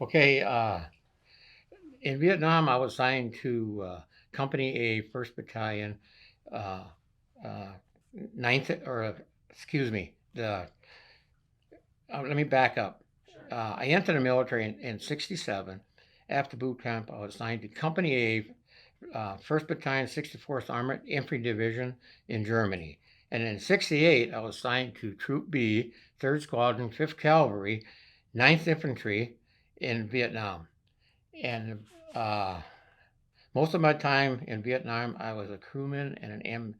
Okay, in Vietnam, I was assigned to Company A, 1st Battalion, uh, uh, 9th, excuse me, let me back up. I entered the military in 67. After boot camp, I was assigned to Company A, 1st Battalion, 64th Armored Infantry Division in Germany. And in 68, I was assigned to Troop B, 3rd Squadron, 5th Cavalry, 9th Infantry in Vietnam. And most of my time in Vietnam, I was a crewman in an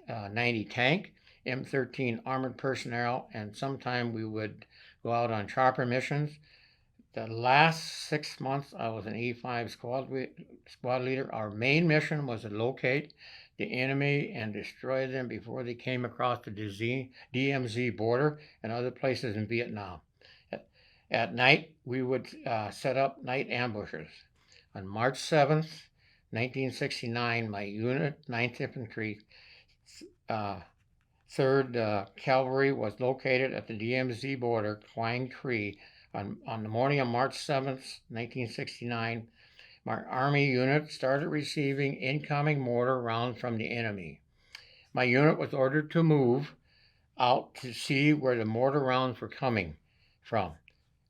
M90 tank, M13 armored personnel, and sometime we would go out on chopper missions. The last 6 months, I was an E5 squad leader. Our main mission was to locate the enemy and destroy them before they came across the DMZ border and other places in Vietnam. At night, we would set up night ambushes. On March 7th, 1969, my unit, 9th Infantry, 3rd Cavalry, was located at the DMZ border, Quang Tree. On the morning of March 7th, 1969, my Army unit started receiving incoming mortar rounds from the enemy. My unit was ordered to move out to see where the mortar rounds were coming from.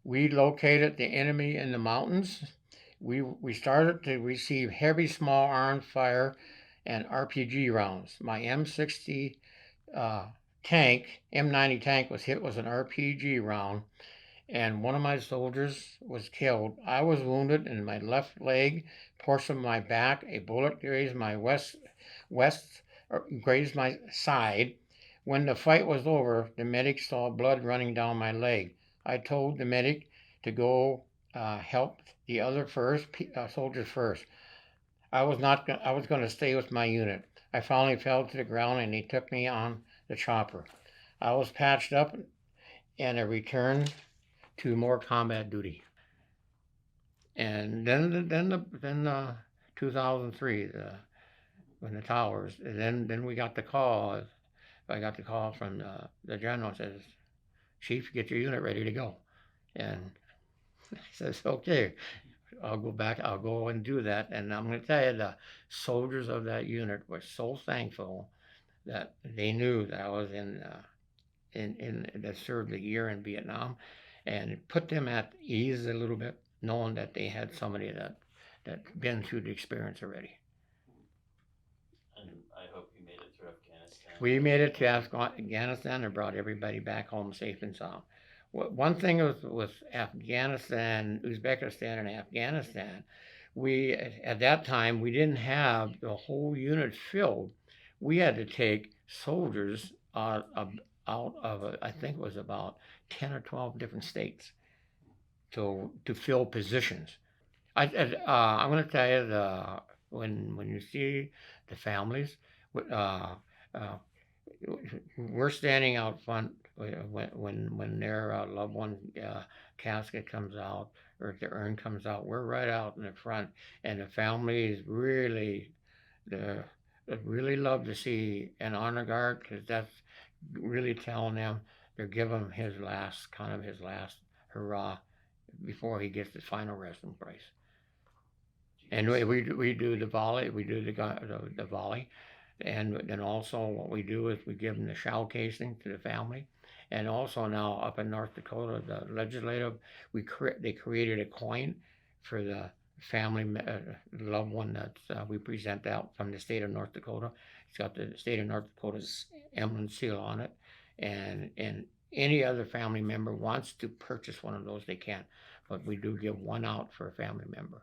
We located the enemy in the mountains. We started to receive heavy small arms fire and RPG rounds. My M60 tank, M90 tank, was hit with an RPG round, and one of my soldiers was killed. I was wounded in my left leg, portion of my back. A bullet grazed my grazed my side. When the fight was over, the medic saw blood running down my leg. I told the medic to go help the other soldiers first. I was going to stay with my unit. I finally fell to the ground and they took me on the chopper. I was patched up and I returned to more combat duty. And then 2003, when the towers, and then we got the call. I got the call from the general, says, "Chief, get your unit ready to go." And I says, "Okay, I'll go back. I'll go and do that." And I'm going to tell you, the soldiers of that unit were so thankful that they knew that I was in that served a year in Vietnam, and it put them at ease a little bit, knowing that they had somebody that been through the experience already. And I hope you made it through Afghanistan. We made it to Afghanistan and brought everybody back home safe and sound. One thing with Afghanistan, Uzbekistan, and Afghanistan, we at that time we didn't have the whole unit filled. We had to take soldiers out of I think it was about 10 or 12 different states to fill positions. I'm going to tell you, when you see the families, uh, uh, we're standing out front when their loved one casket comes out or if the urn comes out. We're right out in the front, and the families they really love to see an honor guard, because that's really telling them they're giving him his last hurrah before he gets his final resting place. And we do the volley, the volley, and then also what we do is we give them the shell casing to the family, and also now up in North Dakota, the legislative, they created a coin for the family loved one that we present out from the state of North Dakota. It's got the state of North Dakota's emblem seal on it, and any other family member wants to purchase one of those, they can, but we do give one out for a family member.